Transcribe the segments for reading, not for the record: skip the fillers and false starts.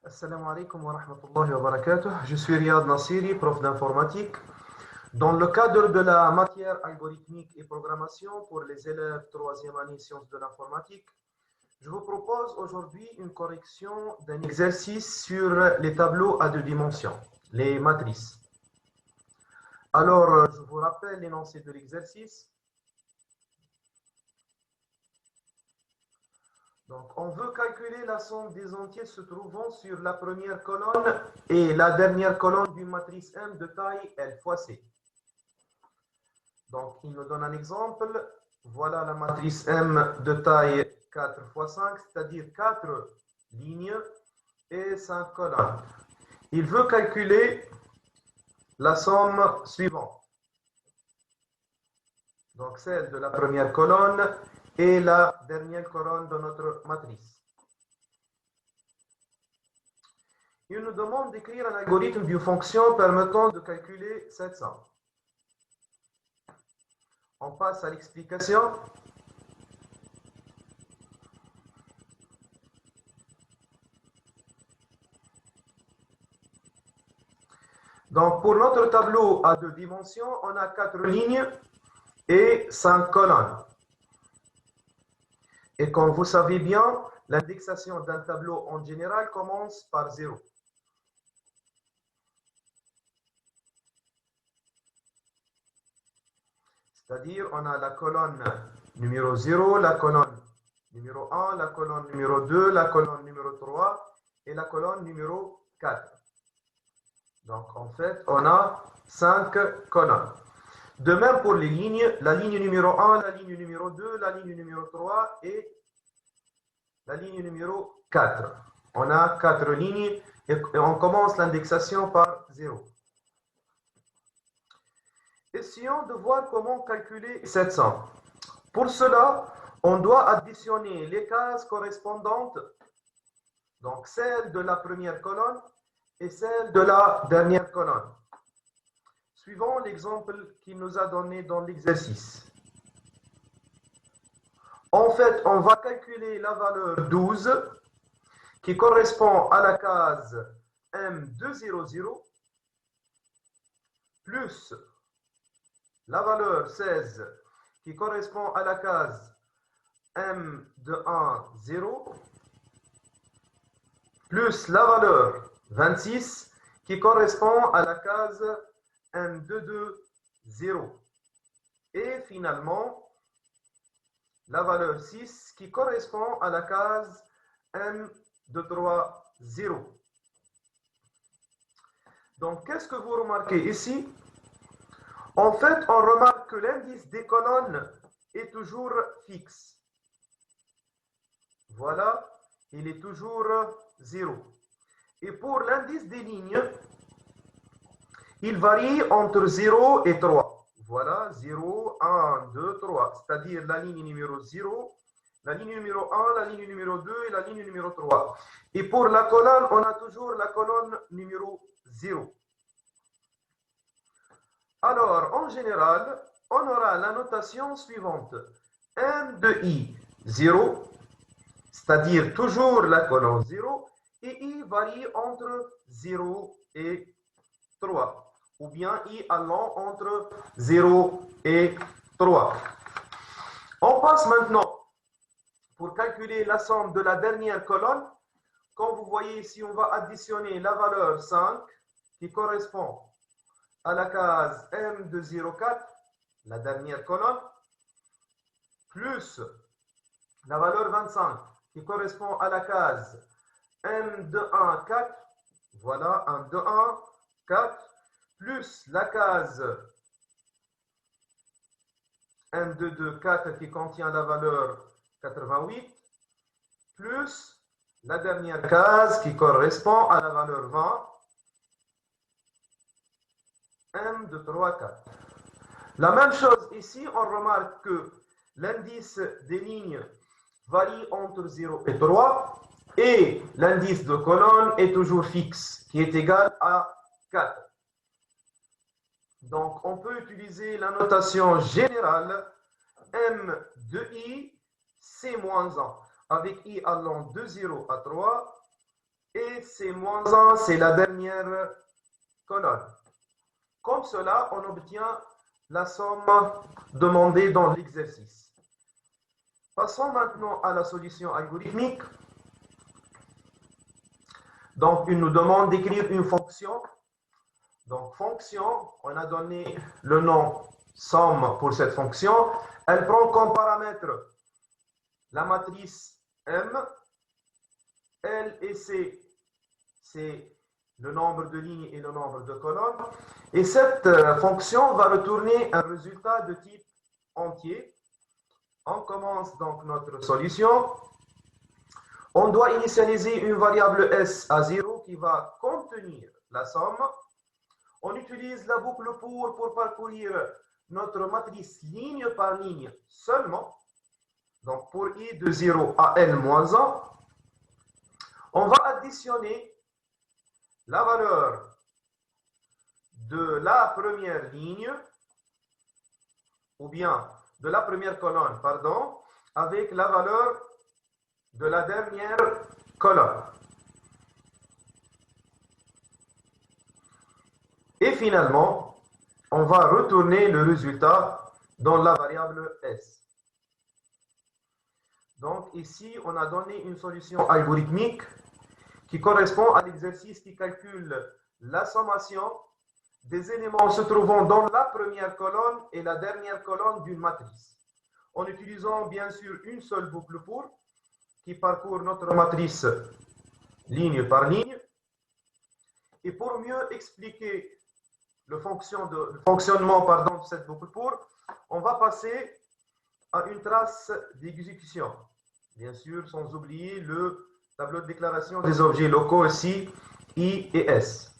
Assalamu alaikum wa rahmatullahi wa barakatuh. Je suis Riyad Nassiri, prof d'informatique. Dans le cadre de la matière algorithmique et programmation pour les élèves 3e année sciences de l'informatique, je vous propose aujourd'hui une correction d'un exercice sur les tableaux à deux dimensions, les matrices. Alors, je vous rappelle l'énoncé de l'exercice. Donc, on veut calculer la somme des entiers se trouvant sur la première colonne et la dernière colonne d'une matrice M de taille L fois C. Donc, il nous donne un exemple. Voilà la matrice M de taille 4 fois 5, c'est-à-dire 4 lignes et 5 colonnes. Il veut calculer la somme suivante. Donc, celle de la première colonne et la dernière colonne de notre matrice. Il nous demande d'écrire un algorithme d'une fonction permettant de calculer cette somme. On passe à l'explication. Donc, pour notre tableau à deux dimensions, on a 4 lignes et 5 colonnes. Et comme vous savez bien, l'indexation d'un tableau en général commence par 0. C'est-à-dire, on a la colonne numéro 0, la colonne numéro 1, la colonne numéro 2, la colonne numéro 3 et la colonne numéro 4. Donc, en fait, on a 5 colonnes. De même pour les lignes, la ligne numéro 1, la ligne numéro 2, la ligne numéro 3 et la ligne numéro 4. On a 4 lignes et on commence l'indexation par 0. Essayons de voir comment calculer cette somme. Pour cela, on doit additionner les cases correspondantes, donc celle de la première colonne et celle de la dernière colonne. Suivons l'exemple qu'il nous a donné dans l'exercice. En fait, on va calculer la valeur 12 qui correspond à la case M200 plus la valeur 16 qui correspond à la case M210 plus la valeur 26 qui correspond à la case M220 et finalement la valeur 6 qui correspond à la case M230. Donc, qu'est-ce que vous remarquez ici? En fait, on remarque que l'indice des colonnes est toujours fixe. Voilà, il est toujours 0. Et pour l'indice des lignes, il varie entre 0 et 3. Voilà, 0, 1, 2, 3. C'est-à-dire la ligne numéro 0, la ligne numéro 1, la ligne numéro 2 et la ligne numéro 3. Et pour la colonne, on a toujours la colonne numéro 0. Alors, en général, on aura la notation suivante. M de I, 0, c'est-à-dire toujours la colonne 0, et I varie entre 0 et 3. Ou bien I allant entre 0 et 3. On passe maintenant pour calculer la somme de la dernière colonne. Comme vous voyez ici, on va additionner la valeur 5 qui correspond à la case M204, la dernière colonne, plus la valeur 25 qui correspond à la case M214, voilà, 1, 2, 1, 4, plus la case M224 qui contient la valeur 88, plus la dernière case qui correspond à la valeur 20, M234. La même chose ici, on remarque que l'indice des lignes varie entre 0 et 3 et l'indice de colonne est toujours fixe, qui est égal à 4. Donc, on peut utiliser la notation générale M de I, C-1, avec I allant de 0 à 3 et C-1, c'est la dernière colonne. Comme cela, on obtient la somme demandée dans l'exercice. Passons maintenant à la solution algorithmique. Donc, il nous demande d'écrire une fonction. Donc, fonction, on a donné le nom somme pour cette fonction. Elle prend comme paramètre la matrice M. L et C, c'est le nombre de lignes et le nombre de colonnes. Et cette fonction va retourner un résultat de type entier. On commence donc notre solution. On doit initialiser une variable S à 0 qui va contenir la somme. On utilise la boucle pour parcourir notre matrice ligne par ligne seulement. Donc pour i de 0 à n-1, on va additionner la valeur de la première ligne, ou bien de la première colonne, pardon, avec la valeur de la dernière colonne. Et finalement, on va retourner le résultat dans la variable S. Donc ici, on a donné une solution algorithmique qui correspond à l'exercice qui calcule la sommation des éléments se trouvant dans la première colonne et la dernière colonne d'une matrice, en utilisant bien sûr une seule boucle pour qui parcourt notre matrice ligne par ligne. Et pour mieux expliquer le fonctionnement de cette boucle pour, on va passer à une trace d'exécution. Bien sûr, sans oublier le tableau de déclaration des objets locaux ici, I et S.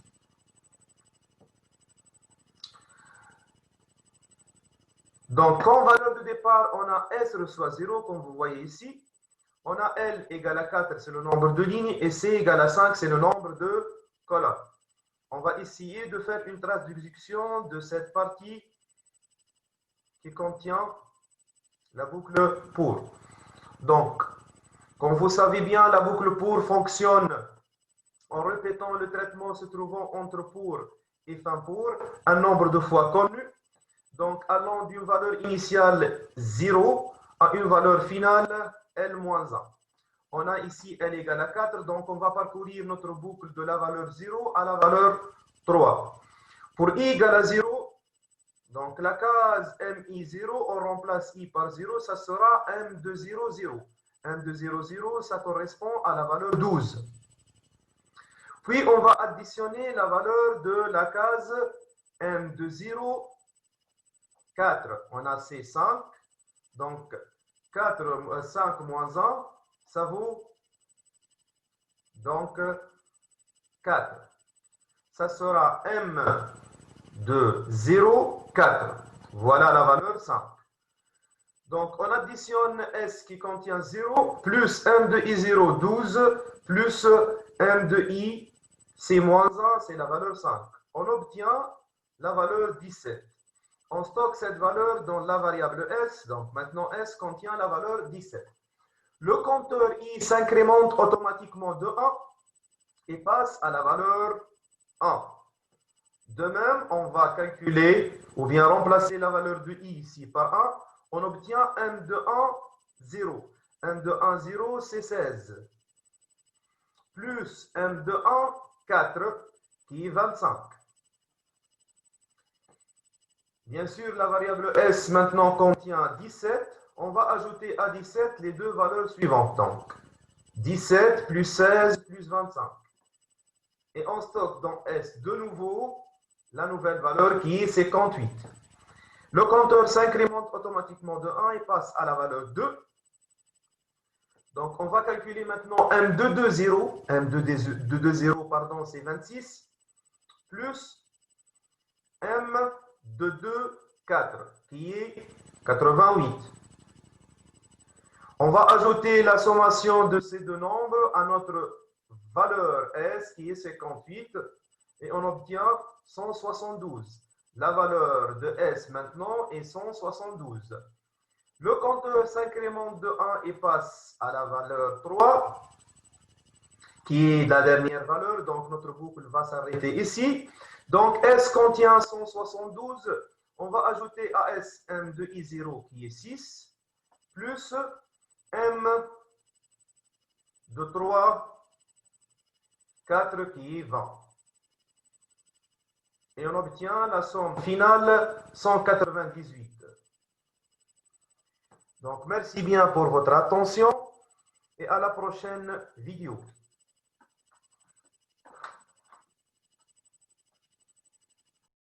Donc, comme valeur de départ, on a S reçoit 0, comme vous voyez ici. On a L égale à 4, c'est le nombre de lignes, et C égale à 5, c'est le nombre de colonnes. On va essayer de faire une trace d'exécution de cette partie qui contient la boucle pour. Donc, comme vous savez bien, la boucle pour fonctionne en répétant le traitement se trouvant entre pour et fin pour, un nombre de fois connu. Donc, allant d'une valeur initiale 0 à une valeur finale L-1. On a ici L égale à 4, donc on va parcourir notre boucle de la valeur 0 à la valeur 3. Pour I égale à 0, donc la case MI0, on remplace I par 0, ça sera M de 0, 0. M de 0, 0, ça correspond à la valeur 12. Puis on va additionner la valeur de la case M de 0, 4. On a C5, donc 4, 5 moins 1, ça vaut donc 4. Ça sera M de 0, 4. Voilà la valeur 5. Donc, on additionne S qui contient 0, plus M de I0, 12, plus M de I, c'est moins 1, c'est la valeur 5. On obtient la valeur 17. On stocke cette valeur dans la variable S, donc maintenant S contient la valeur 17. Le compteur I s'incrémente automatiquement de 1 et passe à la valeur 1. De même, on va calculer ou bien remplacer la valeur de I ici par 1. On obtient M de 1, 0. M de 1, 0, c'est 16. Plus M de 1, 4, qui est 25. Bien sûr, la variable S maintenant contient 17. On va ajouter à 17 les deux valeurs suivantes. Donc, 17 plus 16 plus 25. Et on stocke dans S de nouveau la nouvelle valeur qui est 58. Le compteur s'incrémente automatiquement de 1 et passe à la valeur 2. Donc, on va calculer maintenant M de 2, 0. M de 2, 0, pardon, c'est 26. Plus M de 2, 4, qui est 88. On va ajouter la sommation de ces deux nombres à notre valeur S, qui est 58, et on obtient 172. La valeur de S maintenant est 172. Le compteur s'incrémente de 1 et passe à la valeur 3, qui est la dernière valeur. Donc, notre boucle va s'arrêter ici. Donc, S contient 172. On va ajouter à S M de I0 qui est 6, plus M de 3, 4 qui est 20. Et on obtient la somme finale 198. Donc, merci bien pour votre attention et à la prochaine vidéo.